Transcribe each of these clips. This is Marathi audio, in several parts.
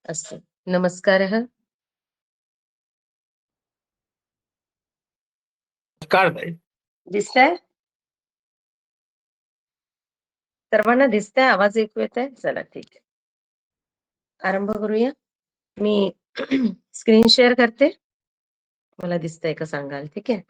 अस्तु। नमस्कारः। नमस्कार ताई. दिसतंय? सर्वांना दिसतंय? आवाज ऐकू येतोय? चला ठीक आहे. आरंभ करूया. मी स्क्रीन शेअर करते. मला दिसतंय का सांगाल, ठीक आहे?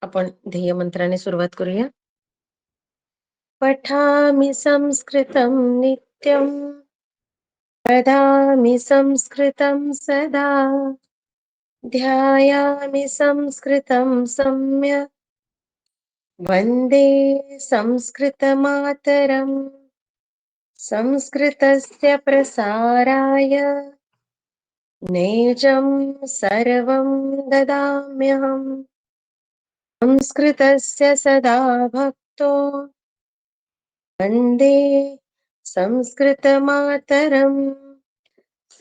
आपण ध्येय मंत्राने सुरुवात करूया. पठामि संस्कृतं नित्यं वदामि संस्कृतं सदा ध्यायामि संस्कृतं सम्यक् वन्दे संस्कृतमातरम् संस्कृतस्य प्रसाराय नेजं सर्वं ददाम्यहम् संस्कृतस्य सदा भक्तो वन्दे संस्कृतमातरम्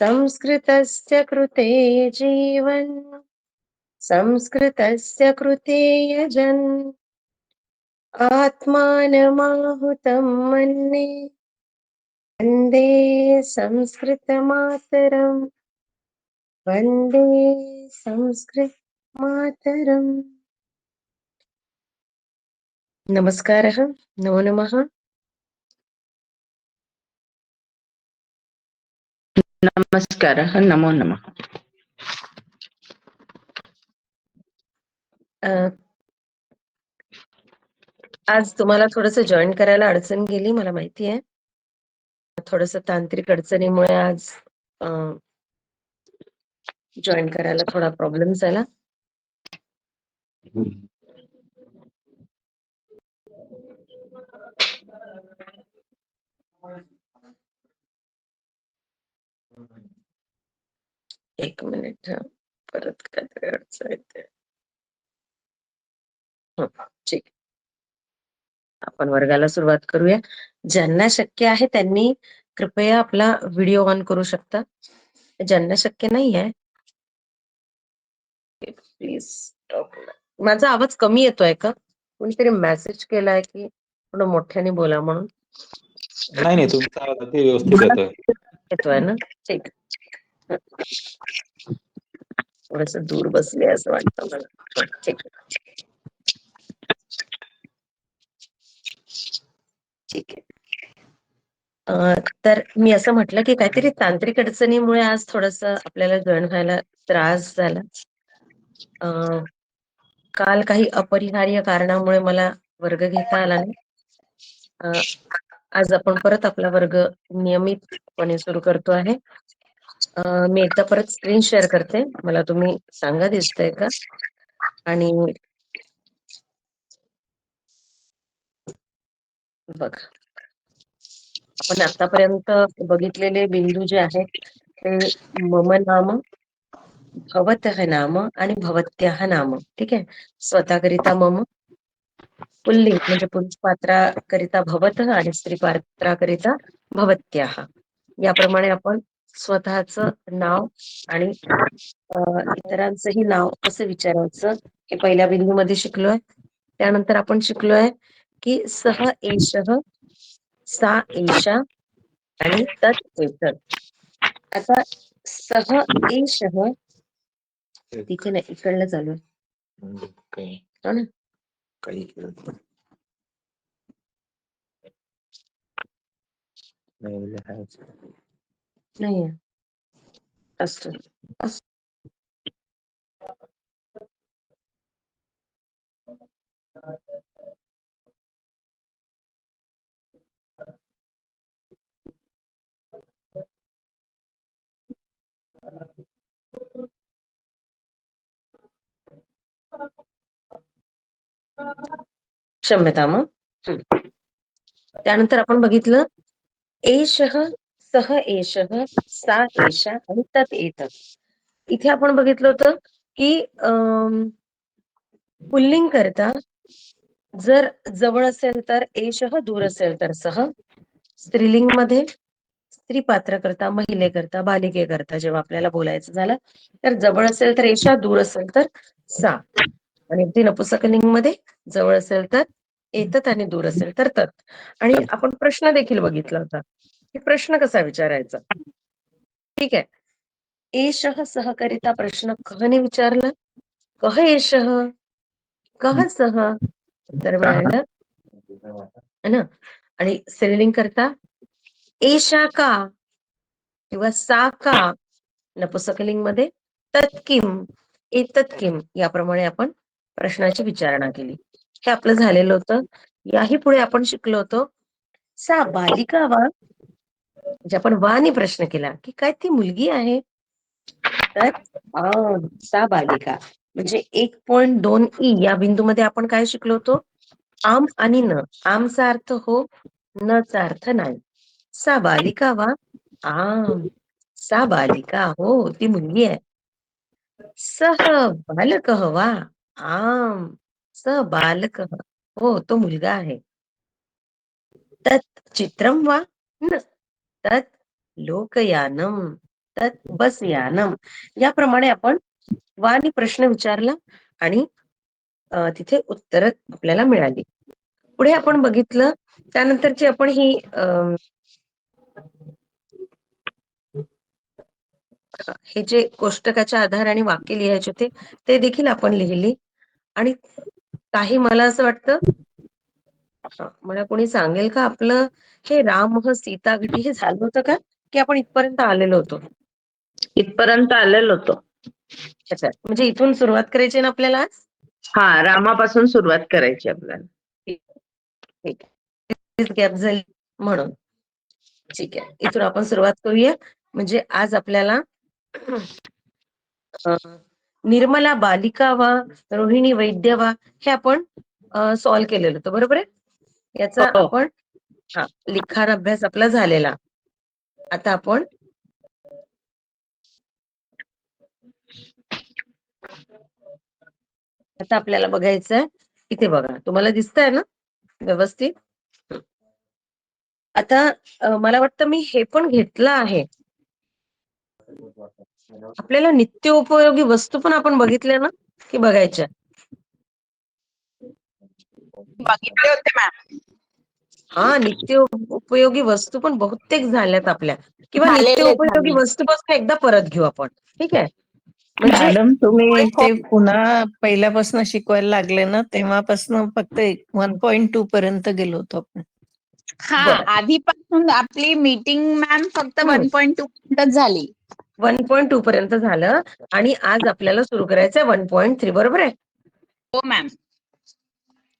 संस्कृतस्य कृते जीवन् संस्कृतस्य कृते यजन् आत्मानमाहुतं मन्ये वन्दे संस्कृतमातरम् वन्दे संस्कृतमातरम्। नमस्कारः, नमो नमः। नमस्कारः, नमो नमः. आज तुम्हाला थोडंसं जॉइन करायला अडचण गेली, मला माहिती आहे. थोडंसं तांत्रिक अडचणीमुळे आज जॉइन करायला थोडा प्रॉब्लेम झाला. एक मिनिट हं. परत काहीतरी अडचण येते. ठीक. आपण वर्गाला सुरुवात करूया. ज्यांना शक्य आहे त्यांनी कृपया आपला व्हिडिओ ऑन करू शकता. ज्यांना शक्य नाहीये प्लीज माझा आवाज कमी येतोय का? कोणीतरी मेसेज केलाय की थोडं मोठ्याने बोला म्हणून. नाही तुमचा आवाज अगदी व्यवस्थित येतोय. येतोय ना? ठीक. थोडस दूर बसले असं वाटतं मला. ठीक आहे. तर मी असं म्हटलं की काहीतरी तांत्रिक अडचणीमुळे आज थोडस आपल्याला जॉईन व्हायला त्रास झाला. काल काही अपरिहार्य कारणामुळे मला वर्ग घेता आला नाही. आज आपण परत आपला वर्ग नियमितपणे सुरू करतो आहे. मी एकदा परत स्क्रीन शेअर करते. मला तुम्ही सांगा दिसतंय का? आणि बघा, आपण आतापर्यंत बघितलेले बिंदू जे आहेत ते मम नाम, भवतः नाम आणि भवत्याः नाम. ठीक आहे. स्वतःकरिता मम, पुल्लिंग म्हणजे पुरुष पात्राकरिता भवतः आणि स्त्री पात्राकरिता भवत्याः. याप्रमाणे आपण स्वतःचं नाव आणि इतरांचंही नाव कसं विचारायचं हे पहिल्या बिंदूमध्ये शिकलोय. त्यानंतर आपण शिकलोय की सह एषः, सा एषा आणि तत् एतत्. आता सह एषः तिथे नाही, इकडलं चालू आहे. हो ना? नाही असतो. क्षम्यताम. त्यानंतर आपण बघितलं एषः, सह एषः, सा एषा आणि तत् एतत्. इथे आपण बघितलं होतं की पुल्लिंग करता जर जवळ असेल तर एषः, दूर असेल तर सह. स्त्रीलिंग मध्ये स्त्री पात्र करता, महिले करता, बालिके करता जेव्हा आपल्याला बोलायचं झालं तर जवळ असेल तर एषा, दूर असेल तर सा. आणि अगदी नपुंसकलिंग मध्ये जवळ असेल तर एतत आणि दूर असेल तर तत्. आणि आपण प्रश्न देखील बघितला होता की प्रश्न कसा विचारायचा. ठीक आहे. एषः सहकरिता प्रश्न कहने विचारला. कह एषः, कह सह, उत्तर मिळालं है ना. आणि स्त्रीलिंग करता एषा का किंवा सा का, नपुंसकलिंग मध्ये तत् किम, एतत् किम याप्रमाणे आपण प्रश्नाची विचारणा केली. हे आपलं झालेलं होतं. याही पुढे आपण शिकलो होतो सा बालिका वा, म्हणजे आपण वानी प्रश्न केला की काय ती मुलगी आहे. तर सा बालिका म्हणजे 1.2 ई या बिंदूमध्ये आपण काय शिकलो होतो. आम आणि न. आमचा अर्थ हो, नचा अर्थ नाही. सा बालिका वा आम, सा बालिका हो ती मुलगी आहे. सह बालकः वा आम, स बालकः हो तो मुलगा आहे. तत् चित्रम वा न, तत् लोकयानम, तत् बसयानम याप्रमाणे आपण वानी प्रश्न विचारला आणि तिथे उत्तर आपल्याला मिळाली. पुढे आपण बघितलं त्यानंतरची आपण ही हे जे कोष्टकाच्या आधाराने वाक्य लिहायचे होते ते देखील आपण लिहिली. आणि काही मला असं वाटतं मला कोणी सांगेल का आपलं हे राम सीता घटी हे झालं होतं का, की आपण इथपर्यंत आलेलो होतो. इथपर्यंत आलेलो होतो. अच्छा, म्हणजे इथून सुरुवात करायची ना आपल्याला आज. हा, रामापासून सुरुवात करायची आपल्याला. ठीक आहे, गॅप झाली म्हणून. ठीक आहे, इथून आपण सुरुवात करूया. म्हणजे आज आपल्याला निर्मला बालिका वा, रोहिणी वैद्य वा हे आपण सॉल्व्ह केलेलं होतं. बरोबर आहे. याचा हो. आपण लिखाण अभ्यास आपला झालेला. आता आपण आपल्याला बघायचंय. इथे बघा, तुम्हाला दिसतंय ना व्यवस्थित. आता मला वाटतं मी हे पण घेतलं आहे. आपल्याला नित्योपयोगी वस्तू पण आपण बघितल्या ना की बघायच्या. बघितले होते मॅम. हा, नित्य उपयोगी वस्तू पण बहुतेक झाल्यात आपल्या, किंवा नित्य झालेले उपयोगी वस्तूपासून एकदा परत घेऊ आपण. ठीक आहे. म्हणजे मॅडम तुम्ही हो. ते पुन्हा पहिल्यापासून शिकवायला लागले ना तेव्हापासून फक्त 1.2 पर्यंत गेलो होतो आपण. हा, बरं. आधीपासून आपली मीटिंग मॅम फक्त हम्म. 1.2 पर्यंत झाली. 1.2 पर्यंत झालं आणि आज आपल्याला सुरू करायचंय 1.3. बरोबर आहे. हो मॅम.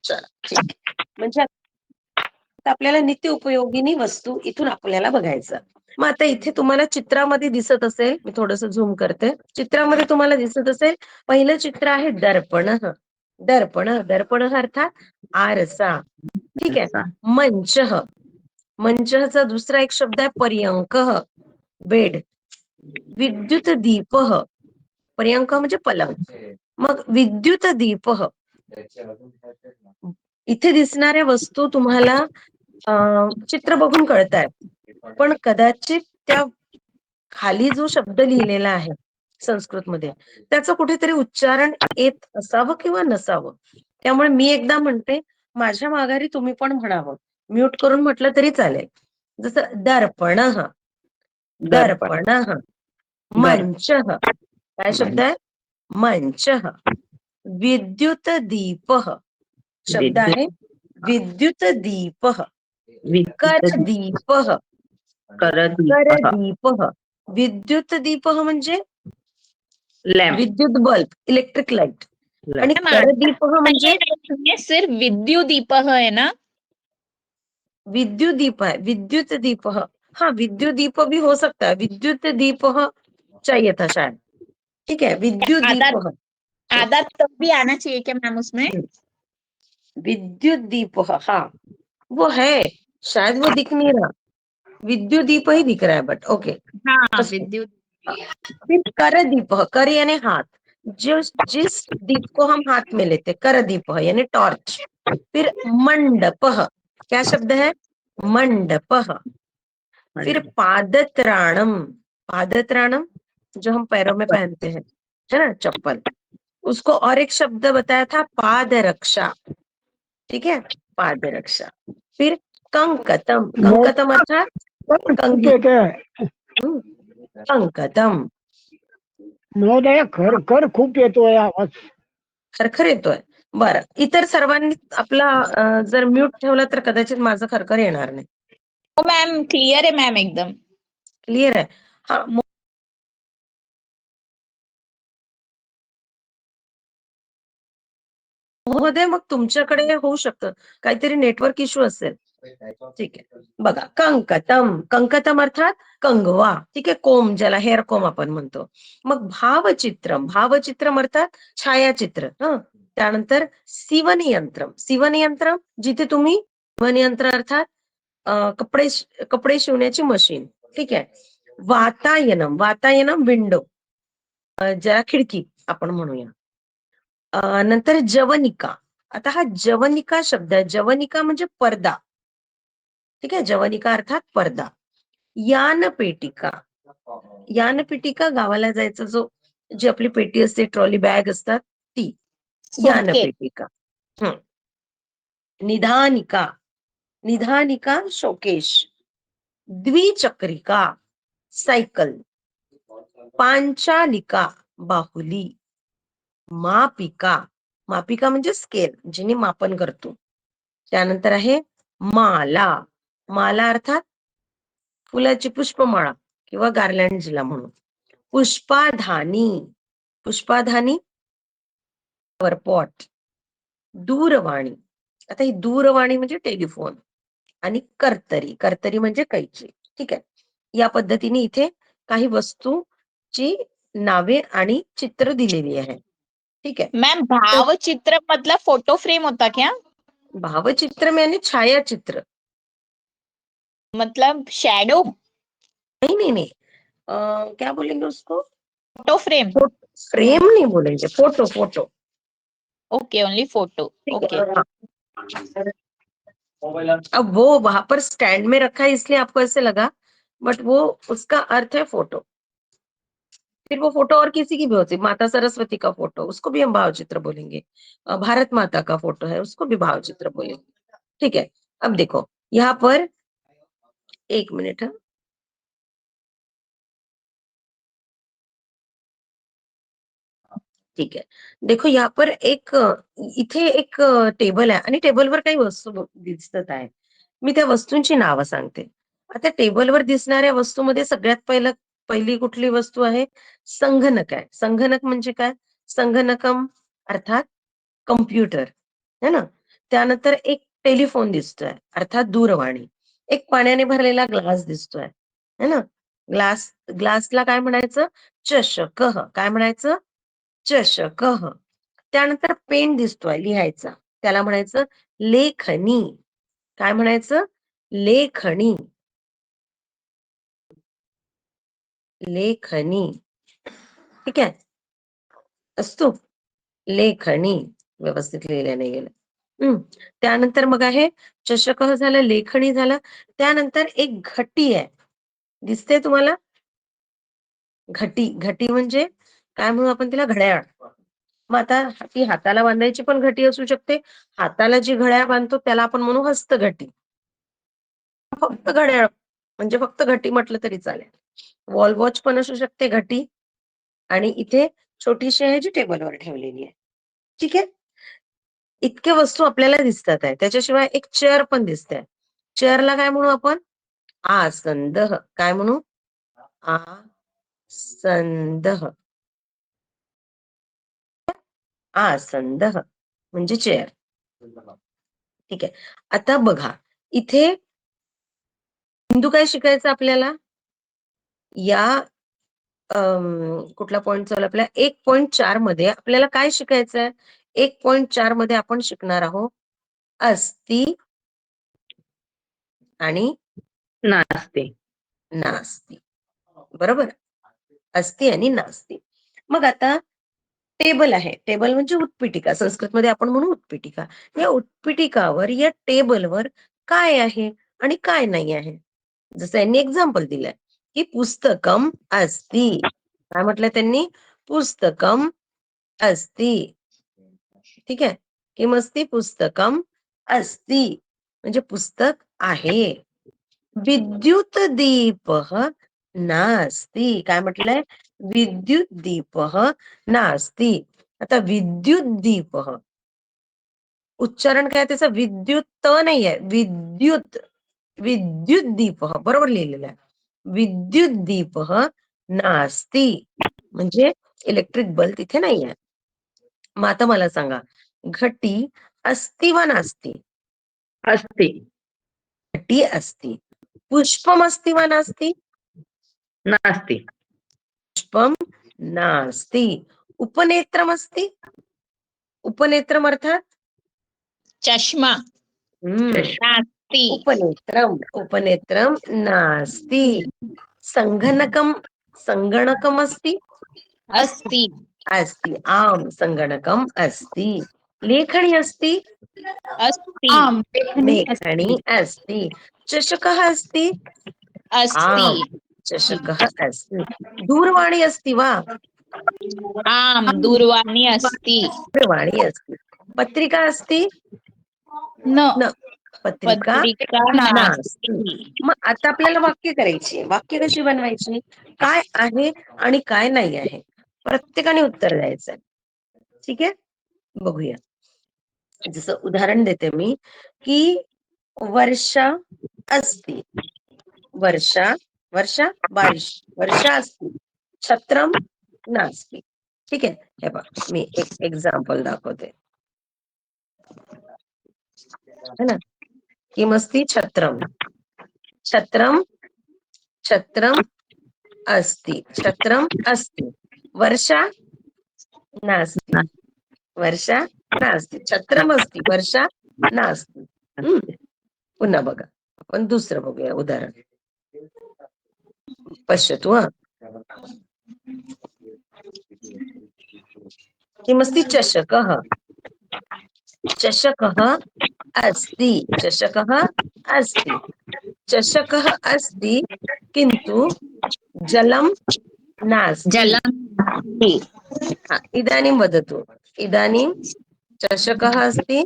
चला ठीक आहे. म्हणजे आता आपल्याला नित्य उपयोगिनी वस्तू इथून आपल्याला बघायचं. मग आता इथे तुम्हाला चित्रामध्ये दिसत असेल, मी थोडस झूम करते. चित्रामध्ये तुम्हाला दिसत असेल पहिलं चित्र आहे दर्पण. दर्पण, दर्पण अर्थात आरसा. ठीक आहे. मंच, मंचचा दुसरा एक शब्द आहे पर्यंक, बेड. विद्युत दीप, पर्यंक म्हणजे पलंग. मग विद्युत दीप, इथे दिसणाऱ्या वस्तू तुम्हाला चित्र बघून कळतायत, पण कदाचित त्या खाली जो शब्द लिहिलेला आहे संस्कृतमध्ये त्याचं कुठेतरी उच्चारण येत असावं किंवा नसावं. त्यामुळे मी एकदा म्हणते, माझ्या माघारी तुम्ही पण म्हणावं. म्यूट करून म्हटलं तरी चालेल. जसं दर्पण, दर्पण. मंच, काय शब्द आहे मंच. विद्युत दीप शब्द आहे विद्युत दीप. करदीप, करदीप. विद्युत दीप म्हणजे लॅम्प. विद्युत बल्ब, इलेक्ट्रिक लाईट. आणि मॅम, करदीप म्हणजे सिर्फ विद्युत दीप है ना. विद्युत दीप है, विद्युत दीप. हाँ, विद्युत दीप भी हो सकता है, विद्युत दीप चाहिए था शायद. ठीक है, विद्युत दीप. आधा तो भी आना चाहिए क्या मैम उसमें. विद्युत दीप, हाँ वो है, शायद वो दिख नहीं रहा, विद्युत दीप ही दिख रहा है, बट ओके. हाँ, विद्युत. फिर कर दीप, कर यानी हाथ, जिस दीप को हम हाथ में लेते, कर दीप यानी टॉर्च. फिर मंडप, क्या शब्द है मंडप. फिर पादत्राणम, पादत्राणम जो हम पैरों में पहनते हैं, है ना, चप्पल, उसको और एक शब्द बताया था पादरक्षा, ठीक है, पादरक्षा। फिर कंकतम, कंकतम अर्थात कंघी, हम्म, कंकतम, महोदय खर खूप येतोय आवाज. खरखर येतोय. बरं, इतर सर्वांनी आपला जर म्यूट ठेवला तर कदाचित माझं खरखर येणार नाही. हो मॅम, क्लिअर आहे मॅम एकदम. क्लिअर आहे? हा, महोदय मग तुमच्याकडे होऊ शकतं काहीतरी नेटवर्क इश्यू असेल. ठीक आहे, बघा, कंकतम, कंकतम अर्थात कंगवा, ठीक आहे, कोम, ज्याला हेअर कोम आपण म्हणतो. मग भावचित्रम, भावचित्रम अर्थात छायाचित्र. त्यानंतर शिवनयंत्रम, शिवनयंत्रम जिथे तुम्ही, शिवनयंत्र अर्थात कपडे शिवण्याची मशीन, ठीक आहे. वातायनम, वातायनम विंडो, ज्याला खिडकी आपण म्हणूया. नंतर जवनिका, आता हा जवनिका शब्द आहे, जवनिका म्हणजे पडदा, ठीक आहे, जवनिका अर्थात पडदा. यानपेटिका, यानपेटिका गावाला जायचं जो, जी आपली पेटी असते, ट्रॉली बॅग असतात ती यानपेटिका. निधानिका, निधानिका शोकेश. द्विचक्रिका सायकल. पांचालिका बाहुली. मापिका, मापिका म्हणजे स्केल, जिने मापन करतो. त्यानंतर आहे माला, माला अर्थात फुलाची पुष्पमाळा किंवा गार्लँड जिला म्हणून. पुष्पाधानी, पुष्पाधानी पॉट. दूरवाणी, आता ही दूरवाणी म्हणजे टेलिफोन. आणि कर्तरी, कर्तरी म्हणजे कैची, ठीक आहे. या पद्धतीने इथे काही वस्तूची नावे आणि चित्र दिलेली आहे, ठीक आहे. मैम भावचित्र मतलब फोटो फ्रेम होता क्या? भावचित्र में यानी छायाचित्र, मतलब शैडो, नहीं नहीं नहीं, क्या बोलेंगे उसको, फोटो फ्रेम. फ्रेम नहीं बोलेंगे, photo, photo, okay, only photo. ठीक ओके. है, हाँ। अब वो वहां पर स्टैंड में रखा है इसलिए आपको ऐसे लगा, बट वो उसका अर्थ है फोटो। फिर वो फोटो और किसी की भी होती, माता सरस्वती का फोटो, उसको भी हम भावचित्र बोलेंगे। भारत माता का फोटो है, उसको भी भावचित्र बोलेंगे, ठीक है। अब देखो यहाँ पर, एक मिनट, हाँ, ठीक आहे. देखो यहाँ पर एक, इथे एक टेबल आहे आणि टेबलवर काही वस्तू दिसत आहे. मी त्या वस्तूंची नावं सांगते. आता टेबलवर दिसणाऱ्या वस्तूमध्ये सगळ्यात पहिली कुठली वस्तू आहे, संगणक आहे. संगणक म्हणजे काय, संगणकम अर्थात कम्प्युटर, है ना. त्यानंतर एक टेलिफोन दिसतोय अर्थात दूरवाणी. एक पाण्याने भरलेला ग्लास दिसतोय, है ना. ग्लासला काय म्हणायचं, चषक, काय म्हणायचं, चषक. त्यानंतर पेन दिसतोय लिहायचा, त्याला म्हणायचं लेखनी, काय म्हणायचं, लेखनी, लेखनी, ठीक आहे. असतो लेखनी, व्यवस्थित लिहिलं नाही गेलं. त्यानंतर मग आहे चषक झालं, लेखणी झालं. त्यानंतर एक घटी आहे, दिसते तुम्हाला, घटी, घटी म्हणजे काय म्हणू आपण तिला, घड्याळ. मग आता ती हाताला बांधायची पण घटी असू शकते, हाताला जी घड्याळ बांधतो त्याला आपण म्हणू हस्तघटी. फक्त घड्याळ म्हणजे फक्त घटी म्हटलं तरी चालेल. वॉल वॉच पण असू शकते घटी. आणि इथे छोटीशी आहे जी टेबलवर ठेवलेली आहे, ठीक आहे. इतक्या वस्तू आपल्याला दिसतात आहे. त्याच्याशिवाय एक चेअर पण दिसते. चेअरला काय म्हणू आपण, आसंदह, काय म्हणू, आसंदह, आसंदह म्हणजे चेअर, ठीक आहे. आता बघा इथे बिंदू काय शिकायचं आपल्याला, या कुठला पॉइंट चालू आपल्या 1.4 मध्ये आपल्याला काय शिकायचंय, 1.4 मध्ये आपण शिकणार आहोत अस्ति आणि नास्ते. नास्ती, बरोबर, अस्ति आणि नास्ती. मग आता टेबल आहे, टेबल म्हणजे उत्पीठिका, संस्कृत मध्ये आपण म्हणू उत्पीठिका. या उत्पीठिकावर, या टेबलवर काय आहे आणि काय नाही आहे, जसं यांनी एक्झाम्पल दिलंय की पुस्तकम अस्ति. काय म्हटलं त्यांनी? पुस्तकम अस्ति. ठीक आहे. किमस्ति? पुस्तकम अस्ति. म्हणजे पुस्तक आहे. विद्युत दीपः नास्ति. काय म्हटलंय? विद्युत दीपः नास्ति. आता विद्युत दीपः उच्चारण काय त्याचं? विद्युत त नाहीये, विद्युत. विद्युत दीपः बरोबर लिहिलेलं आहे. विद्युत दीपः नास्ति म्हणजे इलेक्ट्रिक बल्ब तिथे नाहीये. मग आता मला सांगा, घटी अस्ति वा नास्ति? अस्ति. घटी अस्ति. पुष्पम अस्ति वा नास्ति? नास्ति. पुष्पम नास्ति. उपनेत्रम अस्ति? उपनेत्रम अर्थात चष्मा नास्ति. उपनेत्रम. उपनेत्रम नास्ति. संगणकम. संगणकम अस्ति? अस्ति. अस्ति. आम संगणकम अस्ति. लेखनी अस्ति? अस्ति. आम लेखनी अस्ति. चषकः अस्ति? अस्ति. आम चषकः अस्ति. दूरवाणी अस्ति वा? आम दूरवाणी अस्ति. दूरवाणी अस्ति. पत्रिका अस्ति? न. पत्रिका पत्रिका नास्ति. नास्ति. मग आता आपल्याला वाक्य करायची. वाक्य कशी बनवायची? काय आहे आणि काय नाही आहे प्रत्येकाने उत्तर द्यायचंय. ठीक आहे, बघूया. जसं उदाहरण देते मी की वर्षा अस्ति. वर्षा. वर्षा बारिश. वर्षा अस्ति. छत्रम नास्ति. ठीक आहे. हे बघ, मी एक एक्झाम्पल दाखवते है ना. किमस्ति? छत्रम. छत्रम. छत्रम अस्ति. छत्रम अस्ति. वर्षा नास्ति. वर्षा नास्ति. छत्रम अस्ति. वर्षा नास्ति. पुन्हा बघा, आपण दुसरं बघूया उदाहरण. पश्यतु हा. किमस्ति? चषकः. चषकः अस्ति. चषकः अस्ति. चषकः अस्ति किन्तु जलं नास्ति. जलम्. हा, इदानीं वदतु. इदानीं चषकः अस्ति,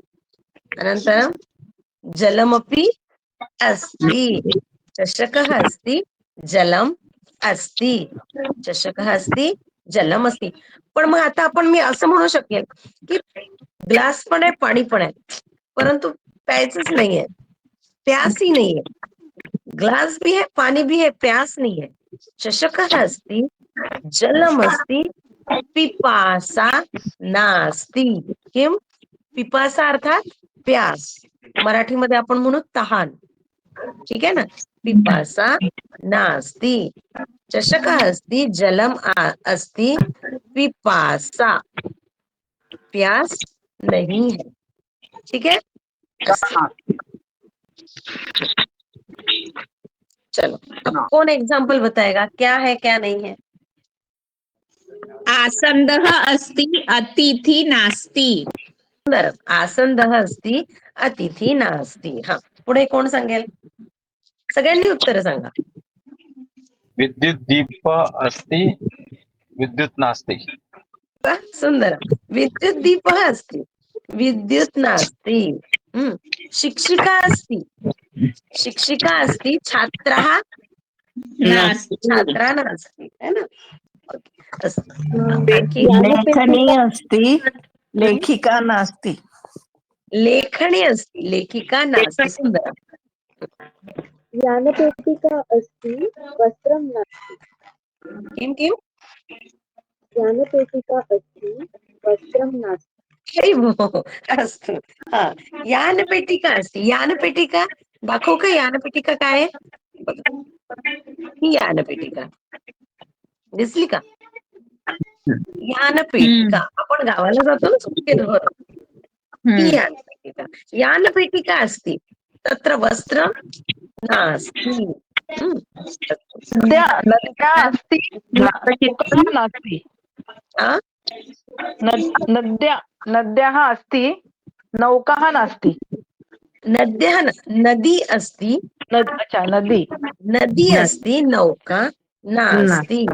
अनन्तरं जलमपि अस्ति. चषकः अस्ति, जलम अस्ति. चषकः अस्ति, जलम अस्ति. पण मग आता आपण मी असं म्हणू शकेल की ग्लास पण आहे, पाणी पण आहे, परंतु प्यायचंच नाहीये, प्यास ही नाहीये. ग्लास भी है, पानी भी है, प्यास नहीं है. चषकः अस्ति, जलम अस्ति, पिपासा नास्ति. किम? पिपासा अर्थात प्यास. मराठीमध्ये आपण म्हणू तहान. ठीक आहे ना. पिपासा नास्ति. चषकः अस्ति, जलम अस्ति, पिपासा प्यास नहीं है. ठीक है. चलो, अब कौन एग्जाम्पल बताएगा क्या है क्या नहीं है? आसन्दः अस्ति अतिथि नास्ति. सुंदर. आसन्दः अस्ति अतिथी नास्ति. हा, पुढे कोण सांगेल? सगळ्यांनी उत्तर सांगा. विद्युत दीप अस्ति विद्युत नास्ति. सुंदर. विद्युत दीपः अस्ति, विद्युत नास्ति. शिक्षिका अस्ति. शिक्षिका अस्ति, छात्रः नास्ति. छात्रा नास्ति. है ना. आणखी लेखनी अस्ति, लेखिका नास्ति. लेखनी अस्ति, लेखिका नास्ति. सुंदर. ज्ञानपेटिका अस्ति वस्त्रं नास्ति. किं किं? ज्ञानपेटिका अस्ति वस्त्रं नास्ति. हरि भो. अस्तु. हा, यानपेटिका अस्ति. यानपेटिका दाखवू का? यानपेटिका काय आहे? बघा, ही यानपेटिका दिसली का? यानपेटिका. आपण गावाला जातो ना सुट्टीवर. ही यानपेटिका. यानपेटिका अस्ति, तत्र वस्त्रं नास्ति. नद्या अस्ति नौका नास्ति. नद्याः अस्ति नौकाः नास्ति. नद्यः नदी अस्ति. अच्छा, नदी. नदी अस्ति नौका नास्ति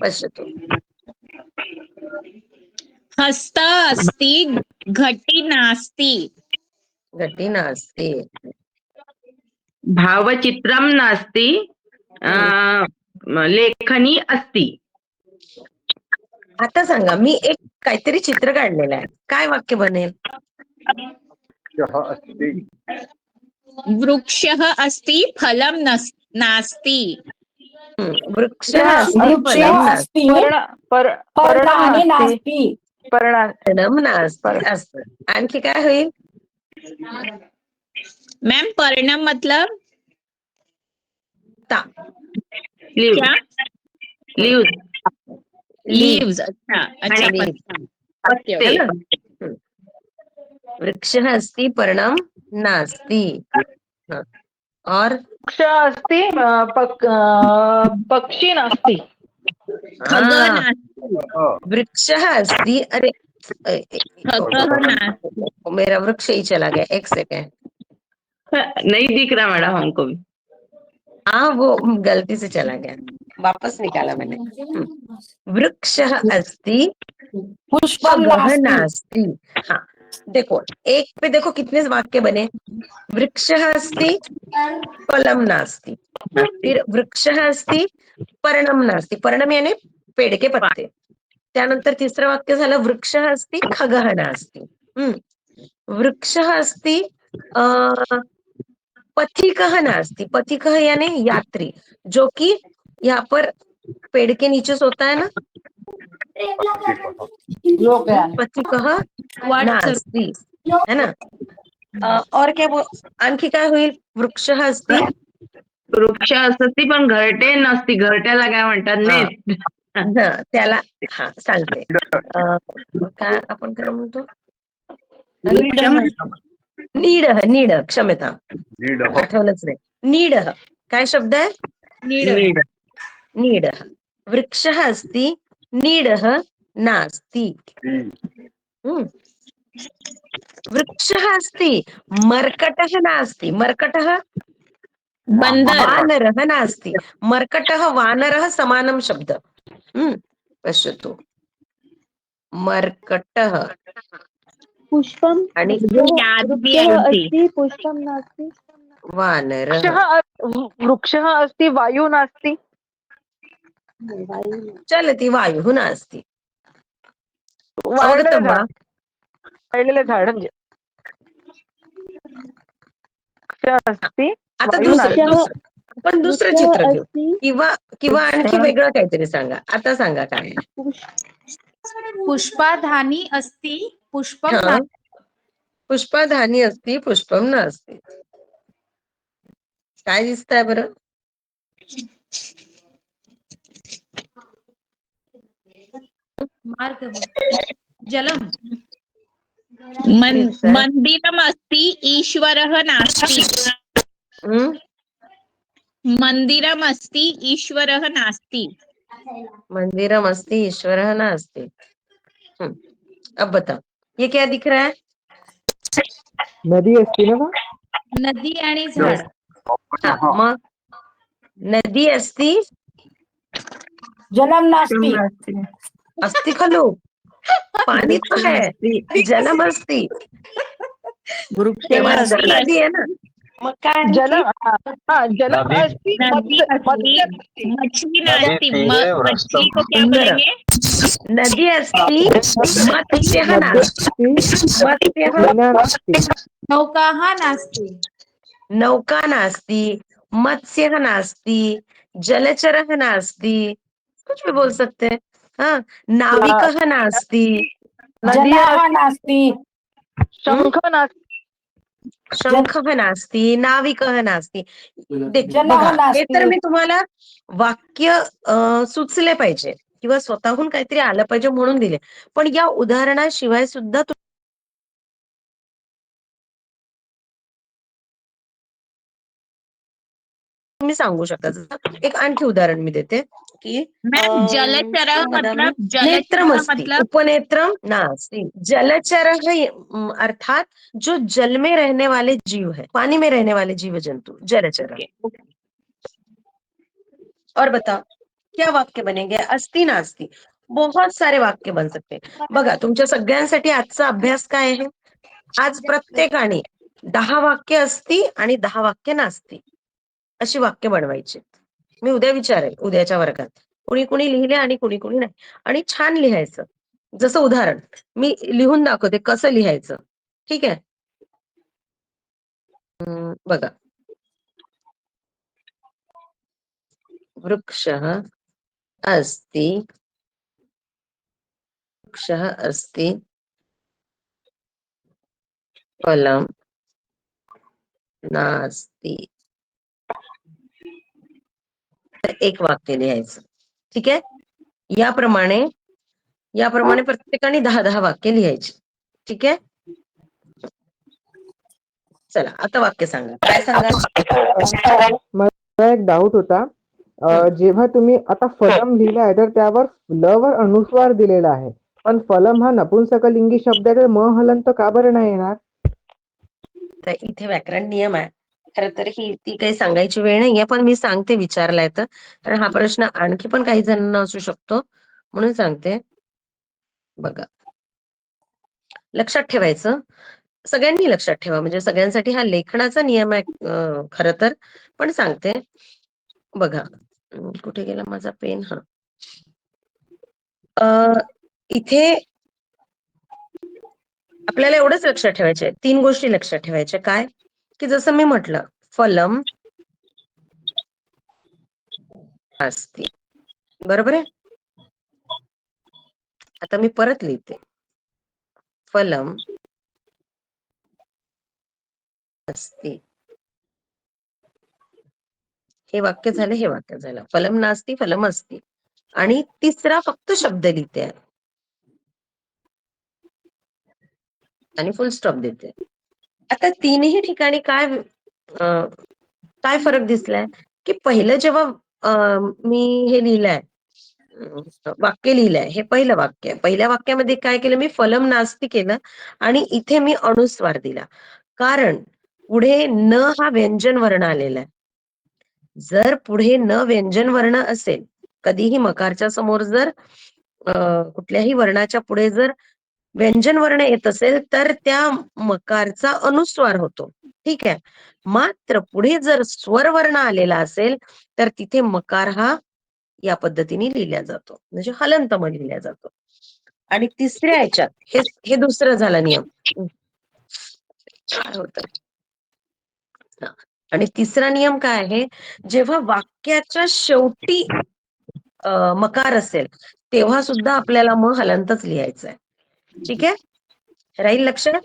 पश्यतु हस्त अस्ति घटी नास्ति घटी नास्ति भावचित्रं नास्ति लेखनी अस्ति. आता सांगा मी एक काहीतरी चित्र काढलेलं आहे काय वाक्य बनेल वृक्षः अस्ति फलं नास्ति वृक्षः अस्ति फलं नास्ति पर्णं नास्ति. फलं नास्ति असतं आणखी काय होईल मैम पर्णम मतलब ता क्या लीव्स लीव्स. अच्छा अच्छा आणि पत्ते. है ना? वृक्षः अस्ति पर्णं नास्ति हाँ, और वृक्ष अस्ति पक्षी नास्ति. खगः हाँ, नास्ति वृक्षः अस्ति अरे खगः नास्ति. मेरा वृक्ष ही चला गया एक सेकेंड नहीं दिख रहा मैडम हमको भी. हाँ वो गलती से चला गया वापस निकाला मैंने वृक्षः अस्ति खगः नास्ति. हाँ देखो एक पे देखो कितने वाक्य बने वृक्षः अस्ति फलं नास्ति फिर वृक्षः अस्ति पर्णम नास्ति पर्णम यानी पेड़ के पत्ते त्यानंतर तिसरं वाक्य झालं वृक्षः अस्ति खगः नास्ति वृक्षः अस्ति पथिकः नास्ति पथिकः यानी यात्री जो कि यहाँ पर पेड़ के नीचे सोता है ना पथिकः नास्ति है ना और क्या आणखी काय होईल वृक्षः अस्ति वृक्ष असती पण घरटे नसती घरट्याला काय म्हणतात नेस्ट. हा त्याला हा सांगते काय आपण काय म्हणतो नीडः नीड क्षम्यता आठवलंच नाही नीडः काय शब्द आहे नीडः वृक्षः अस्ति नीडः नास्ति वृक्षः अस्ति मर्कटः नास्ति मर्कटः बंदर वानरः नास्ति मर्कटः वानरः समानं शब्द पश्यतु मर्कटः पुष्पं आणि वृक्षः अस्ति पुष्पं नास्ति वानरः वृक्षः अस्ति वायु नास्ति. चलति वायुः नास्ति अवगतं वा वाळलेलं झाड म्हणजे वृक्ष अस्ति आता वायु नास्ति. आपण दुसरं चित्र घेऊ अस्ति किंवा आणखी वेगळं काहीतरी सांगा आता सांगा काय पुष्पाधानी अस्ति पुष्पं हा. पुष्पाधानी अस्ति पुष्पं नास्ति काय दिसतंय बरं जलम मंदिरम अस्ति ईश्वरः नास्ति मंदिरम अस्ति ईश्वरः नास्ति मंदिरम अस्ति ईश्वरः नास्ति अब बताओ ये क्या दिख रहा है नदी असते ना नदी आणि झाड हाँ, मग नदी अस्ति जलम नास्ति अस्ति खलु पानी तो है जलम अस्ति तेव्हा नदी आहे ना मग काय जल जल नदी- अस्ति नदी अस्ति मछली नास्ति मछली को क्या सुंदर। बोलेंगे नदी अस्ति मत्स्यः नास्ति मत्स्यः नौकाः नास्ति नौका नास्ति मत्स्यः नास्ति जलचरः नास्ति कुछ भी बोल सकते हैं हाँ नाविकः नास्ति नदी नास्ति शंख नास्ति. शंखः नास्ति नाविकः नास्ति बघा हे तर मी तुम्हाला वाक्य सुचले पाहिजे किंवा स्वतःहून काहीतरी आलं पाहिजे म्हणून दिले पण या उदाहरणाशिवाय सुद्धा तुम्ही सांगू शकता जसं एक आणखी उदाहरण मी देते की मैम जलचरः मतलब जलचरः नेत्रमस्ति मतलब उपनेत्रम नास्ति जलचरः अर्थात जो जल में रहने वाले जीव है पानी में रहने वाले जीव जंतु जलचर और बताओ क्या वाक्य बनेंगे? अस्ति नास्ति, बहुत सारे वाक्य बन सकते. बघा तुमच्या सगळ्यांसाठी आजचा अभ्यास काय आहे? आज प्रत्येकाने 10 वाक्य असती आणि 10 वाक्य नास्ती अशी वाक्य बनवायची. मी उद्या विचारेल उद्याच्या वर्गात कुणी कुणी लिहिले आणि कुणी कुणी नाही. आणि छान लिहायचं. जसं उदाहरण मी लिहून दाखवते कसं लिहायचं. ठीक आहे. बघा, वृक्षः अस्ति, वृक्षः अस्ति, फलं नास्ति. तर एक वाक्य लिहायचं. ठीक आहे. याप्रमाणे प्रत्येकाने 10-10 वाक्य लिहायची. ठीक आहे. चला आता वाक्य सांगा. काय सांगाल? मला एक डाऊट होता. जेव्हा तुम्ही आता फलम लिहिला आहे तर त्यावर ल वर अनुस्वार दिलेला आहे, पण फलम हा नपुंसकलिंगी शब्द आहे तर म हलंत का बरं नाही येणार? तर इथे व्याकरण नियम आहे. खरं तर ती काही सांगायची वेळ नाहीये, पण मी सांगते विचारलाय तर. कारण हा प्रश्न आणखी पण काही जणांना असू शकतो म्हणून सांगते. बघा, लक्षात ठेवायचं, सगळ्यांनी लक्षात ठेवा. म्हणजे सगळ्यांसाठी हा लेखनाचा नियम आहे खरं तर, पण सांगते. बघा, कुठे गेला माझा पेन? इथे आपल्याला एवढंच लक्षात ठेवायचे, 3 गोष्टी लक्षात ठेवायच्या. काय? की जसं मी म्हटलं, फलम अस्ति. बरोबर आहे. आता मी परत लिहिते, फलम अस्ति. हे वाक्य झालं, हे वाक्य झालं. फलम नास्ति, फलम अस्ति. आणि तिसरा फक्त शब्द लिहिते आहे आणि फुल स्टॉप देते. आता तीनही ठिकाणी काय फरक दिसलाय? की पहिलं जेव्हा मी हे लिहिलंय, वाक्य लिहिलंय, हे पहिलं वाक्य. पहिल्या वाक्यामध्ये काय केलं मी? फलम नास्ति केलं आणि इथे मी अनुस्वार दिला. कारण पुढे न हा व्यंजन वर्ण आलेला आहे. जर पुढे न व्यंजन वर्ण असेल, कधीही मकारच्या समोर जर कुठल्याही वर्णाच्या पुढे जर व्यंजन वर्ण येत असेल तर त्या मकारचा अनुस्वार होतो. ठीक आहे. मात्र पुढे जर स्वर वर्ण आलेला असेल तर तिथे मकार हा या पद्धतीने लिहिला जातो, म्हणजे हलंतम लिहिला जातो. आणि तिसऱ्या ह्याच्यात हे दुसरं झालं नियम. काय होतं? आणि तिसरा नियम काय आहे? जेव्हा वाक्याच्या शेवटी मकार असेल तेव्हा सुद्धा आपल्याला मग हलंतच लिहायचं आहे. ठीक आहे. राहील लक्षात.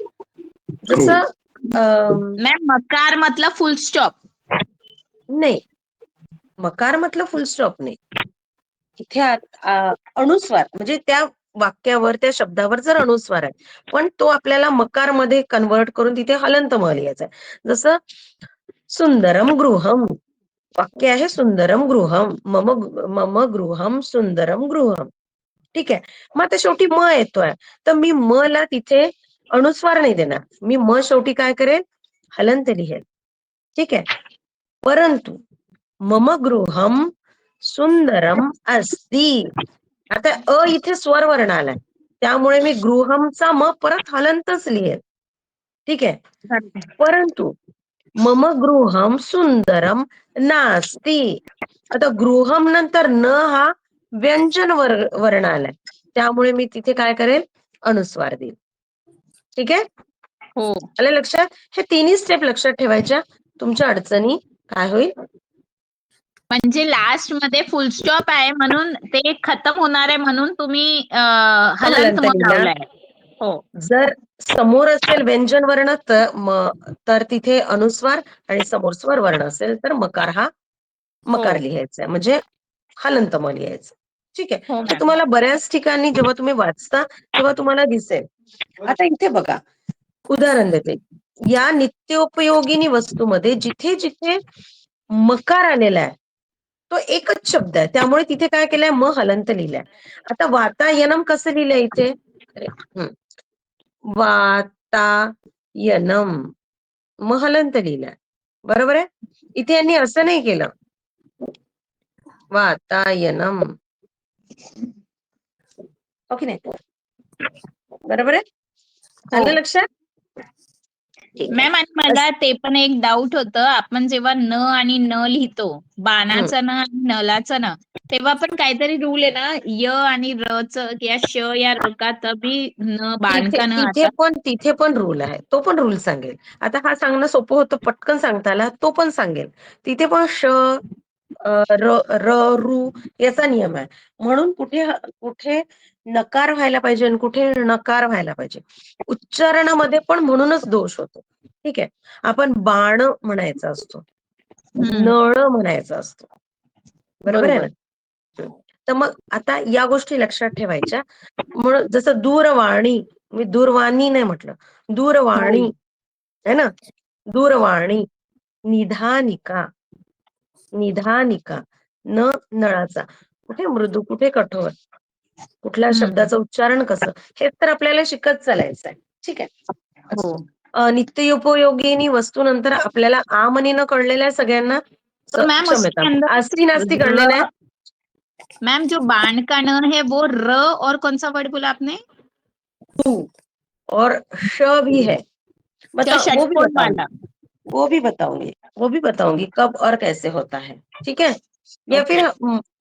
जसं मॅम मकार मतलब फुल स्टॉप नाही, मकार मतलब फुल स्टॉप नाही. इथे अनुस्वार म्हणजे त्या वाक्यावर, त्या शब्दावर जर अनुस्वार आहे, पण तो आपल्याला मकार मध्ये कन्वर्ट करून तिथे हलंत म लिहायचा आहे. जसं सुंदरम गृहम, वाक्य आहे सुंदरम गृहम, मम गृहम सुंदरम गृहम. ठीक आहे. मग आता शेवटी म येतोय तर मी म ला तिथे अनुस्वार नाही देणार. मी म शेवटी काय करेल? हलंत लिहेल. ठीक आहे. परंतु मम गृहम सुंदरम अस्ति. आता इथे स्वर वर्ण आलाय त्यामुळे मी गृहमचा म परत हलंतच लिहेल. ठीक आहे. परंतु मम गृहम सुंदरम नास्ति. आता गृहम नंतर न हा व्यंजन वर्ण आलाय त्यामुळे मी तिथे काय करेल? अनुस्वार देईल. ठीक आहे. हो. आलं लक्षात? हे तिन्ही स्टेप लक्षात ठेवायच्या. तुमच्या अडचणी काय होईल? म्हणजे लास्ट मध्ये फुल स्टॉप आहे म्हणून ते खतम होणार आहे म्हणून तुम्ही हलंत मग लावलाय. हो. जर समोर असेल व्यंजन वर्ण तर तिथे अनुस्वार आणि समोर स्वर वर्ण असेल तर मकार लिहायचा, म्हणजे हलंत म लिहायचं. ठीक आहे. हो हे तुम्हाला बऱ्याच ठिकाणी जेव्हा तुम्ही वाचता तेव्हा तुम्हाला दिसेल. आता इथे बघा, उदाहरण देते. या नित्योपयोगिनी वस्तूमध्ये जिथे जिथे मकार आलेला आहे तो एकच शब्द आहे त्यामुळे तिथे काय केलंय? म हलंत लिहिलंय. आता वातायनम कसं लिहिलंय इथे? वातायनम म हलंत लिहिलंय. बरोबर आहे. इथे यांनी असं नाही केलं. वातायनम. ओके नाही बरोबर आहे हो. आलं लक्षात. ठीक आहे. मॅम आणि मला ते पण एक डाऊट होतं, आपण जेव्हा न आणि न लिहितो, बाणाचं न आणि नलाचं न, तेव्हा पण काहीतरी रूल आहे ना, य आणि र च या श या र का तभी न बाण का न आता. तिथे पण रूल आहे, तो पण रूल सांगेल. आता हा सांगणं सोपं होतं, पटकन सांगता आला, तो पण सांगेल. तिथे पण श र रू याचा नियम आहे. म्हणून कुठे कुठे नकार व्हायला पाहिजे आणि कुठे नकार व्हायला पाहिजे. उच्चारणामध्ये पण म्हणूनच दोष होतो. ठीक आहे. आपण बाण म्हणायचा असतो, नळ म्हणायचा असतो. बरोबर आहे ना. तर मग आता या गोष्टी लक्षात ठेवायच्या. म्हणून जसं दूरवाणी, मी दूरवाणी नाही म्हटलं, दूरवाणी है ना. दूरवाणी, निधानिका, निधानिका, न नळाचा. कुठे मृदू कुठे कठोर, कुठल्या शब्दाचं उच्चारण कसं, हे तर आपल्याला शिकत चालायचं आहे. ठीक आहे. नित्योपयोगिनी वस्तू नंतर आपल्याला आम आणि न कळलेल्या सगळ्यांना तो मैम क्षम्यता, उसके अंदर आस्ती नास्ती कळलेलं आहे. मैम जो बाण का न है वो र और कौन सा वर्ड बोला आपने? और श भी है, बताओ वो भी षटकोण बताऊंगी, वाला. वो भी बताऊंगी कब और कैसे होता है. ठीक है. या फिर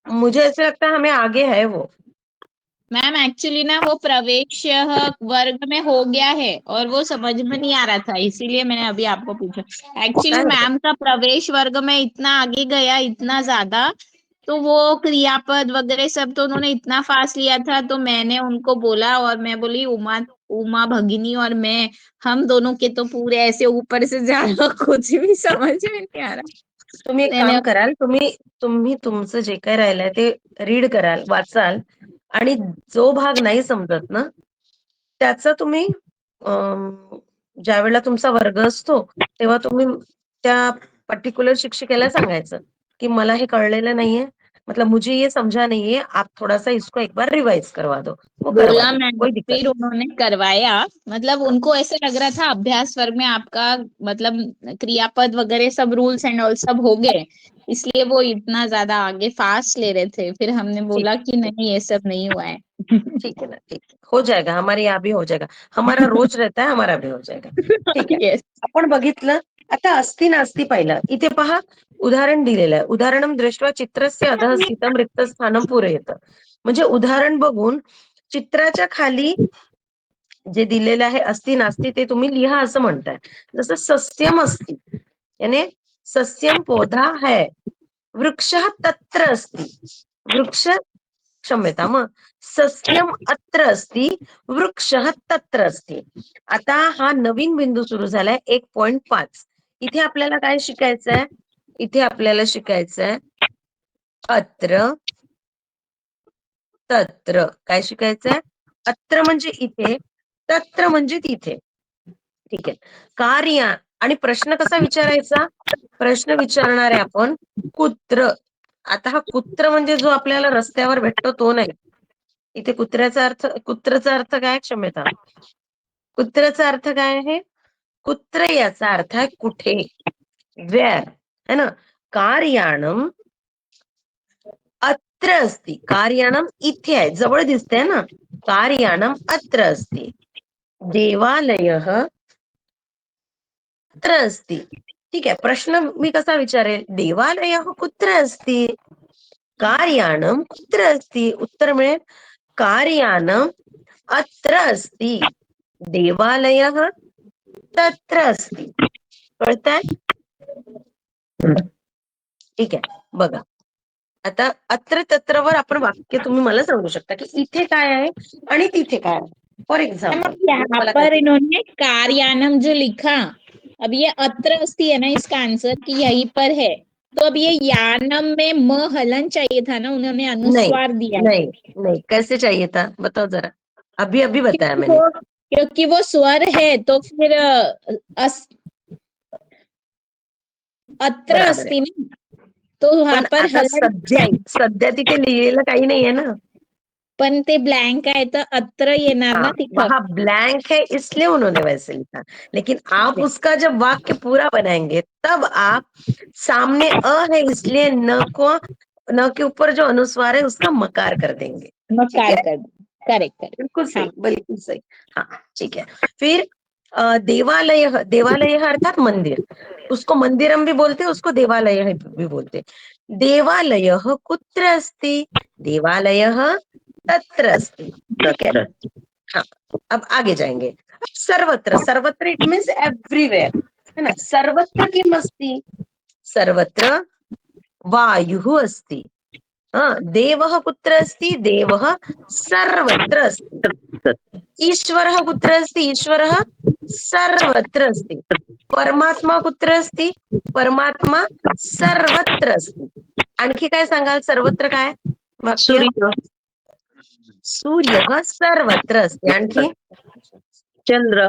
मुझे ऐसा लगता है हमें आगे है वो. मैम एक्चुअली ना वो प्रवेश वर्ग में हो गया है और वो समझ में नहीं आ रहा था, इसीलिए मैंने अभी आपको पूछा. एक्चुअली मैम का प्रवेश वर्ग में इतना आगे गया, इतना ज्यादा, तो वो क्रियापद वगैरह सब तो उन्होंने इतना फास्ट लिया था, तो मैंने उनको बोला और मैं बोली उमा भगिनी और मैं, हम दोनों के तो पूरे ऐसे ऊपर से ज्यादा कुछ भी समझ में नहीं आ रहा. तुम्ही एक काम कराल, तुम्ही तुमचं जे काय राहिलंय ते रीड कराल, वाचाल, आणि जो भाग नाही समजत ना त्याचा तुम्ही ज्या वेळेला तुमचा वर्ग असतो तेव्हा तुम्ही त्या पर्टिक्युलर शिक्षिकेला सांगायचं की मला हे कळलेलं नाहीये, मतलब मुझे ये समझा नहीं है, आप थोड़ा सा इसको एक बार रिवाइज करवा दो. वो करवा बोला दो, मैम, कोई दिक्कत फिर उन्होंने करवाया. मतलब उनको ऐसे लग रहा था अभ्यास वर्ग में आपका मतलब क्रियापद वगैरह सब रूल्स एंड ऑल सब हो गए, इसलिए वो इतना ज्यादा आगे फास्ट ले रहे थे. फिर हमने बोला कि नहीं, ये सब नहीं हुआ है. ठीक है ना, ठीक है. हो जाएगा, हमारे यहाँ भी हो जाएगा, हमारा रोज रहता है, हमारा भी हो जाएगा. ठीक आहे. Yes. आपण बघितलं. आता अस्ति नास्ति पाहिलं, इथे पहा उदाहरण दिलेलं आहे. उदाहरणं दृष्ट्वा चित्रस्य अधः स्थितं रिक्त स्थानं पूरयेत. म्हणजे उदाहरण बघून चित्राच्या खाली जे दिलेलं आहे अस्ति नास्ति ते तुम्ही लिहा असं म्हणताय. जसं सस्यम अस्ति याने सस्यम पौधा है, वृक्षः तत्र अस्ति, वृक्ष क्षम्यता, मग सस्यम अत्र अस्ति, वृक्षः तत्र अस्ति. आता हा नवीन बिंदू सुरू झालाय 1.5. इथे आपल्याला काय शिकायचंय, इथे आपल्याला शिकायचंय अत्र तत्र. काय शिकायचंय, अत्र म्हणजे इथे, तत्र म्हणजे तिथे. ठीक आहे. कार्य आणि प्रश्न कसा विचारायचा, प्रश्न विचारणार आहे आपण कुत्र. आता हा कुत्र म्हणजे जो आपल्याला रस्त्यावर भेटतो तो नाही. इथे कुत्र्याचा अर्थ काय, क्षम्यता, कुत्र्याचा अर्थ काय आहे, कुत्र याचा अर्थ आहे कुठे, वेअर, है ना. कार्याणम अत्र अस्ति, कार्याणम इथे आहे, जवळ दिसतंय ना. कार्याणम अत्र अस्ति, देवालयः अत्र अस्ति. ठीक आहे. प्रश्न मी कसा विचारेल, देवालयः कुत्र अस्ति, कार्याणम कुत्र अस्ति. उत्तर मिळेल कार्याणम अत्र अस्ति, देवालयः तत्र अस्ति. कळतंय. ठीक आहे. बघा आता अत्र तत्रवर आपण वाक्य तुम्ही मला सांगू शकता की इथे काय आहे आणि तिथे काय आहे. फॉर एक्झाम्पल यहाँ पर इन्होंने कार्यानम जो लिखा, अब ये अत्र अस्ति है ना इसका आंसर कि यहीं पर है, तो अब ये यानम में म हलन चाहिए था ना, उन्होंने अनुस्वार दिया. नहीं नहीं, कैसे चाहिए था बताओ जरा, अभी अभी बताया मैंने. क्योंकि वो स्वर है तो फिर अत्र अस्ति ना, तो वहां पर आता हलन चाहिए. सध्या तिथे लिहिलेलं काही नाहीये ना, पण ते ब्लँक आहे तर अत्र येणार ना तिथं. वहाँ ब्लैंक है इसलिए उन्होंने वैसे लिखा. लेकिन आप उसका जब वाक्य पूरा बनाएंगे तब आप सामने अ है इसलिए न को न के ऊपर जो अनुस्वार है उसका मकार कर देंगे। मकार कर करेक्ट करेक्ट। बिल्कुल सही, बिल्कुल सही। हाँ ठीक है। फिर देवालय, देवालय अर्थात मंदिर, उसको मंदिरम भी बोलते हैं, उसको देवालय भी बोलते हैं। देवालय कुत्र अस्ति, देवालय तत्र अस्ति। ठीक है। हाँ अब आगे जाएंगे। अब सर्वत्र, सर्वत्र इट मीन्स एवरीवेयर, है ना। सर्वत्र किम अस्ति, सर्वत्र वायुः अस्ति। देवः कुत्र अस्ति, देवः सर्वत्र अस्ति। ईश्वरः कुत्र अस्ति, ईश्वरः सर्वत्र अस्ति। परमात्मा कुत्र अस्ति, परमात्मा सर्वत्र अस्ति। आणखी काय सांगाल, सर्वत्र काय वाक्य? सूर्य, सूर्यः सर्वत्र अस्ति। आणखी चंद्र,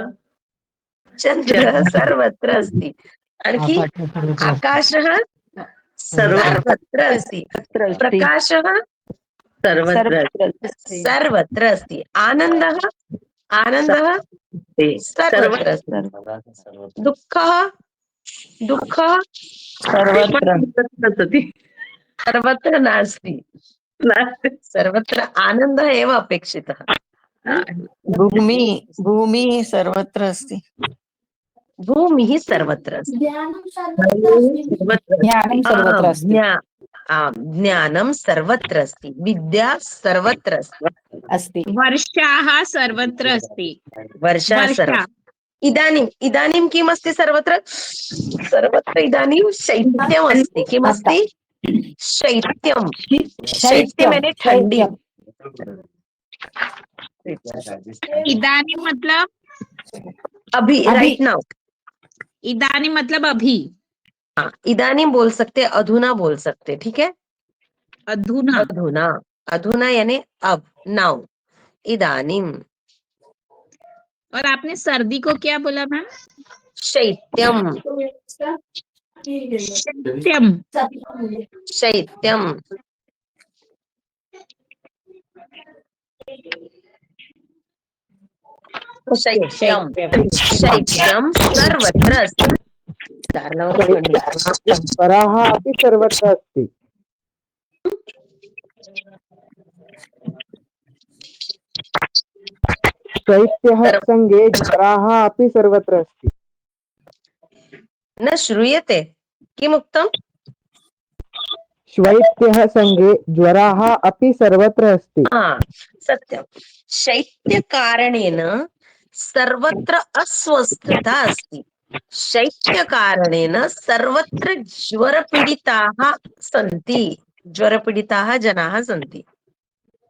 चंद्र सर्वत्र अस्ति। आणखी आकाशः सर्वत्र अस्ति। प्रकाशः सर्वत्र सर्वत्र अस्ति। आनन्दः, आनन्दः सर्वत्र अस्ति। दुःखः, दुःखः सर्वत्र नास्ति। सर्वत्र आनन्दः एव अपेक्षितः। भूमी सर्वत्र अस्ति। भूमिः सर्वत्र अस्ति। ज्ञानं सर्वत्र अस्ति। ज्ञानं सर्वत्र अस्ति। विद्या सर्वत्र अस्ति। वर्षाः सर्वत्र अस्ति। वर्षा सर्वत्र। इदानीम्, इदानीं किम् अस्ति सर्वत्र, सर्वत्र इदानीं शैत्यम् अस्ति। किम् अस्ति, शैत्यं। शैत्यं यानी ठंडी। इदानीं मतलब अभी, राइट नाउ। इदानीं मतलब अभी। हाँ, इदानीं बोल सकते, अधुना बोल सकते। ठीक है। अधुना, अधुना, अधुना यानी अब, नाउ, इदानीं। और आपने सर्दी को क्या बोला मैम? शैत्यम, शैत्यम। शैत्यम। शैत्यम, शैत्यम सर्वत्र अस्ति। स्वराः अपि सर्वत्र अस्ति। शैत्यः संगे ज्वराः अपि सर्वत्र अस्ति। न श्रूयते, किमुक्तम्? शैत्यः संगे ज्वराः अपि सर्वत्र अस्ति। सत्यं। शैत्यकारणेन सर्वत्र अस्वस्थता अस्ति। शैत्यकारणेन सर्वत्र ज्वरपीडिताः सन्ति। ज्वरपीडिताः जनाः सन्ति।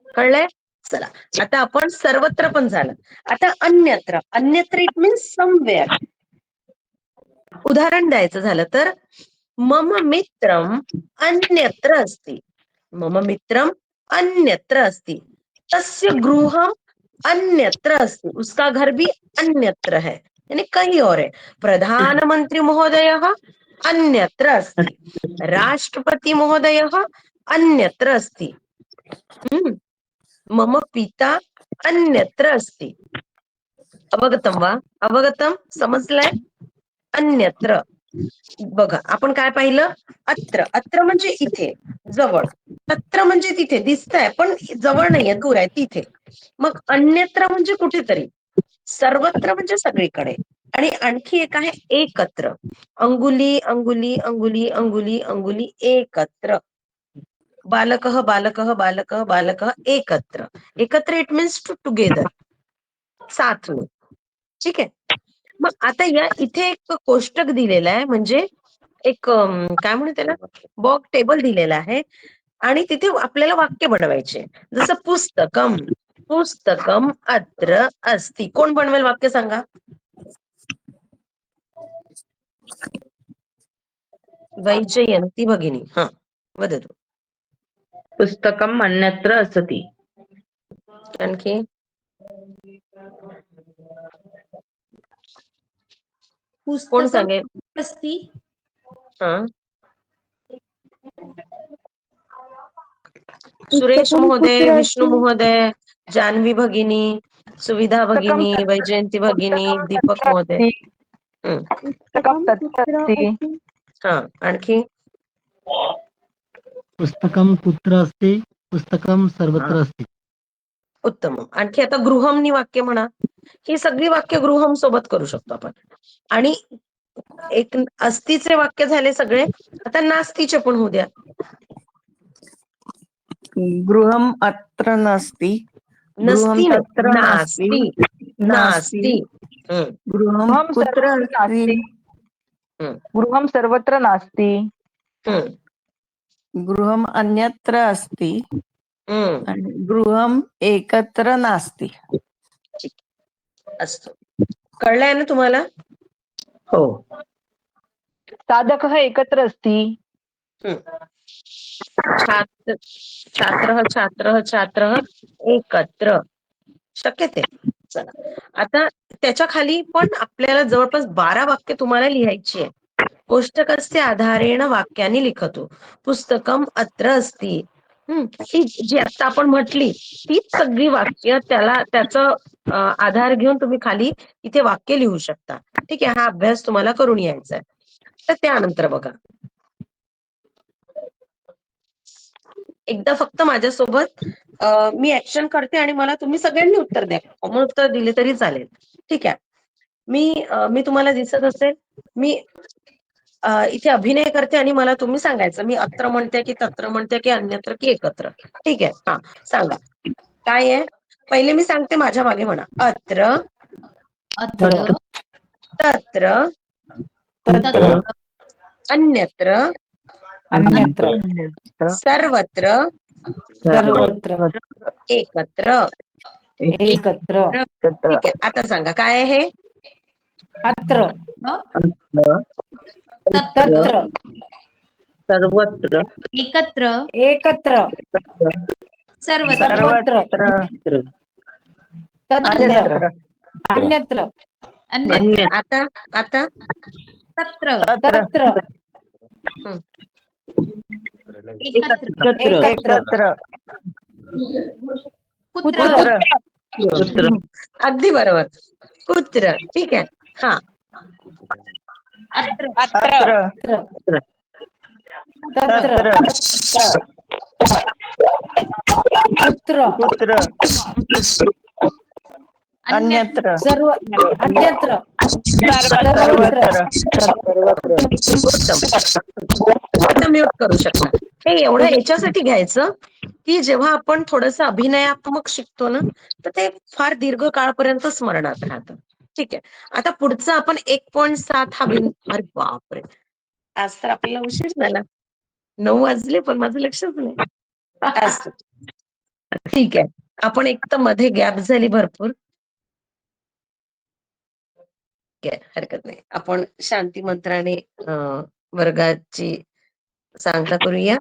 कळले? चला आता आपण सर्वत्र पण झालं, आता अन्यत्र. अन्यत्र इट मीन्स समवेअर. उदाहरण द्यायचं झालं तर मम मित्रम अन्यत्र अस्ति। मम मित्रम अन्यत्र अस्ति। तस्य गृहम अन्यत्र अस्ति। उसका घर भी अन्यत्र है, यानी कहीं और है। प्रधानमंत्री महोदयः अन्यत्र अस्ति। राष्ट्रपति महोदयः अन्यत्र अस्ति। मम पिता अन्यत्र अस्ति। अवगतं वा? अवगतं? समजलंय? अन्यत्र. बघा आपण काय पाहिलं, अत्र. अत्र म्हणजे इथे, जवळ. तत्र म्हणजे तिथे, दिसतंय पण जवळ नाहीये, दूर आहे, तिथे. मग अन्यत्र म्हणजे कुठेतरी. सर्वत्र म्हणजे सगळीकडे. आणि आणखी एक आहे एकत्र. अंगुली अंगुली अंगुली अंगुली अंगुली एकत्र. बालकः बालकः बालकः बालकः एकत्र. एकत्र इट मीन्स टुगेदर, साथ में. ठीक आहे. मग आता या इथे एक कोष्टक दिलेला आहे, म्हणजे एक काय म्हणू त्याला, बॉक्स टेबल दिलेला आहे आणि तिथे आपल्याला वाक्य बनवायचे. जसं पुस्तकम, पुस्तकम अत्र अस्ति. कोण बनवेल वाक्य सांगा? वैजयंती भगिनी. हा वदतु. पुस्तकम् अन्यत्र अस्ति. आणखी कोण सांगेल? अस्ति। हा सुरेश महोदय, विष्णु महोदय, जान्हवी भगिनी, सुविधा भगिनी, वैजयंती भगिनी, दीपक महोदय. पुस्तकं तत्र अस्ति। हा आणखी पुस्तकं कुत्र अस्ति? पुस्तकं सर्वत्र अस्ति. उत्तम. आणखी आता गृहमनी वाक्य म्हणा. ही सगळी वाक्य गृहम सोबत करू शकतो आपण. आणि एक अस्तीचे वाक्य झाले सगळे. आता नास्तीचे पण होऊ द्या. गृहम अत्र नास्ति. गृहम नसती तत्र नास्ति. नास्ती नास्ती. गृहम गृहं कुत्र सर्वत्र अस्ति? नास्ति. गृहं सर्वत्र नास्ति. गृहम अन्यत्र अस्ति. आणि गृहम एकत्र नास्ति. असतो. कळलंय ना तुम्हाला? हो. साधकः एकत्र अस्ति. छात्रः छात्रः छात्रः एकत्र. शक्य ते. चला आता त्याच्या खाली पण आपल्याला जवळपास 12 वाक्य तुम्हाला लिहायची आहे. कोष्टकस्य आधारेण वाक्याने लिखतो. पुस्तकम अत्र अस्ति. ही जी आता आपण म्हटली तीच सगळी वाक्य त्याचा आधार घेऊन तुम्ही खाली इथे वाक्य लिहू शकता. ठीक आहे. हा अभ्यास तुम्हाला करून यायचा आहे. तर त्यानंतर बघा, एकदा फक्त माझ्यासोबत मी ऍक्शन करते आणि मला तुम्ही सगळ्यांनी उत्तर द्या. कॉमन उत्तर दिले तरी चालेल. ठीक आहे. मी तुम्हाला दिसत असेल, मी इथे अभिनय करते आणि मला तुम्ही सांगायचं मी अत्र म्हणते की तत्र म्हणते की अन्यत्र की एकत्र. ठीक आहे. हा सांगा काय आहे. पहिले मी सांगते, माझ्या मागे म्हणा. अत्र अत्र तत्र तत्र अन्यत्र अन्यत्र सर्वत्र सर्वत्र एकत्र. एकत्र. ठीक आहे. आता सांगा काय आहे हे. अत्र तत्र सर्वत्र एकत्र एकत्र सर्वत्र सर्वत्र तत्र अन्यत्र अन्यत्र आता आता तत्र तत्र एकत्र एकत्र कुत्र अगदी बरोबर. कुत्र. ठीक आहे. हा अत्र तत्र कुत्र अन्यत्र सर्व अन्यत्र सर्वत्र आता म्यूट करू शकता. हे एवढं याच्यासाठी घ्यायचं की जेव्हा आपण थोडस अभिनयात्मक शिकतो ना, तर ते फार दीर्घ काळपर्यंत स्मरणात राहतं. ठीक आहे. आता पुढचं आपण 1.7 हा बिंदू. अरे बापरे, आज तर आपल्याला उशीर झाला. 9 वाजले पण माझं लक्षच नाही. असं. ठीक आहे. आपण एक तर मध्ये गॅप झाली भरपूर. हरकत नाही. आपण शांती मंत्राने वर्गाची सांगता करूया.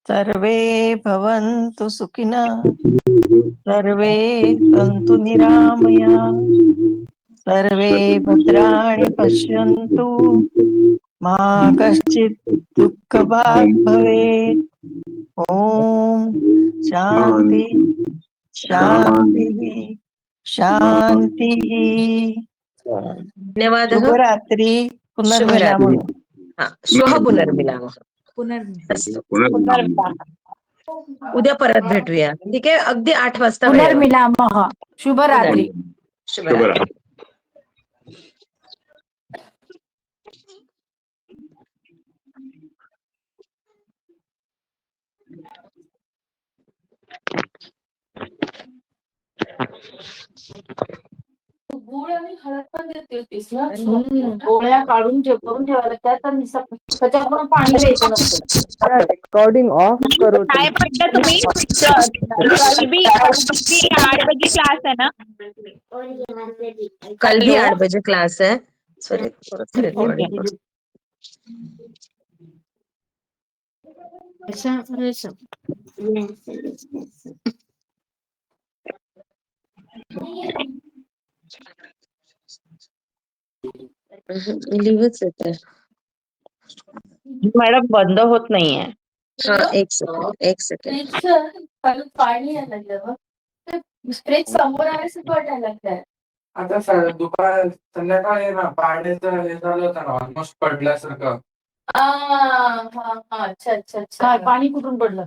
सर्वे भवन्तु सुखिनः. सर्वे सन्तु निरामयाः. सर्वे भद्राणि पश्यन्तु. मा कश्चित् दुःखभाग् भवेत्. ओम शांति शांति शांति. धन्यवाद. शुभरात्री. पुनर्मिलामः. हा, श्वः पुनर्मिलामः. उद्या परत भेटूया. ठीक आहे. अगदी 8 वाजता वेळेवर. पुनर्मिलामः. शुभरात्री. शुभरात्री. गुळ आणि हळद पण देते होतीस ना. गोळ्या काढून करून ठेवायला त्याच्याकडून पाणी द्यायचं नसतं. रेकॉर्डिंग ऑफ करो. काय म्हटलं तुम्ही? कल भी 8 बजे क्लास है ना? कल भी 8 बजे क्लास है. सॉरी, थोडंसं recording करू. लिव्हच येत आहे. मॅडम बंद होत नाहीये. हा, एक सेकंड. पाणी यायला लागलं. स्प्रेच समोर आल्यासारखं वाटायला लागतंय. आता दुपार संध्याकाळी ना पहाटेचं हे झालं होतं ना ऑलमोस्ट पडल्यासारखं. अच्छा अच्छा अच्छा. पाणी कुठून पडलं?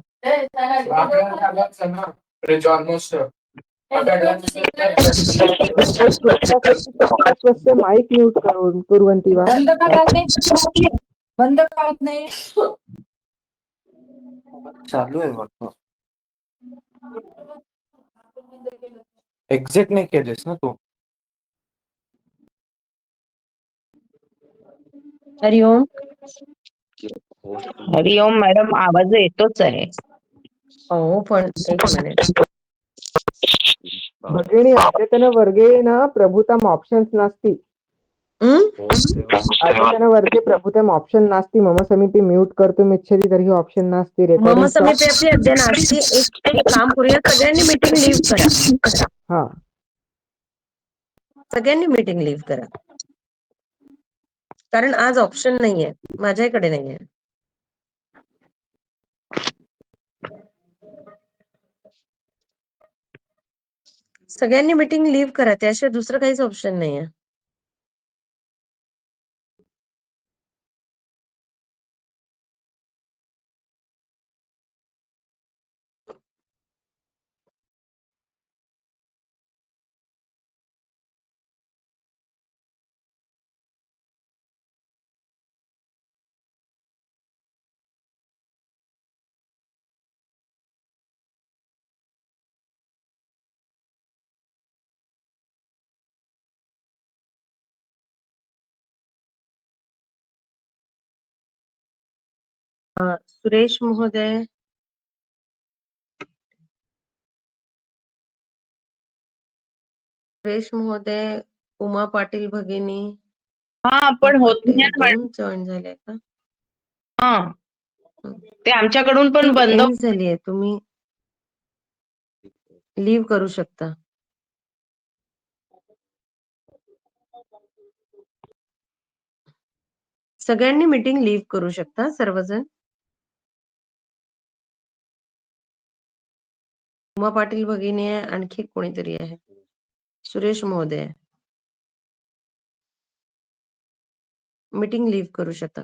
फ्रीज ऑलमोस्ट स्वस्त माईक म्यूट करून कुर्वन्ती वा बंद करत नाही. बंद करत नाही. चालू आहे वाटतं. एक्झिट नाही केलेस ना तू? हरिओम. हरिओम मॅडम, आवाज येतोच आहे. हो पण एक मिनिट. भगिनी अद्यतन वर्गेण प्रभुतम ऑप्शन्स नास्ति. अद्यतन वर्गे प्रभुतम ऑप्शन नास्ति। मम समीपे म्यूट कर्तुम् इच्छति तर्हि ऑप्शन नास्ति। मम रेकॉर्डिंग समीपे अपि अद्य नास्ति। एक काम करूया, सगळ्यांनी मीटिंग लीव्ह करा. हा सगळ्यांनी मीटिंग लीव्ह करा, कारण आज ऑप्शन नाहीये, माझ्याकडे नाहीये. सगळ्यांनी मीटिंग लीव्ह करा, त्याशिवाय दुसरं काहीच ऑप्शन नाहीये. सुरेश महोदय, उमा पाटील भगिनी. हा पण होत नाही दोन जॉईन झाले का? हा, ते आमच्याकडून पण बंद. एंड झालीये, तुम्ही लीव्ह करू शकता. सगळ्यांनी मीटिंग लीव्ह करू शकता सर्वजण. उमा पाटील भगिनी आहे, आणखी कोणीतरी आहे, सुरेश महोदय. मीटिंग लीव्ह करू शकता.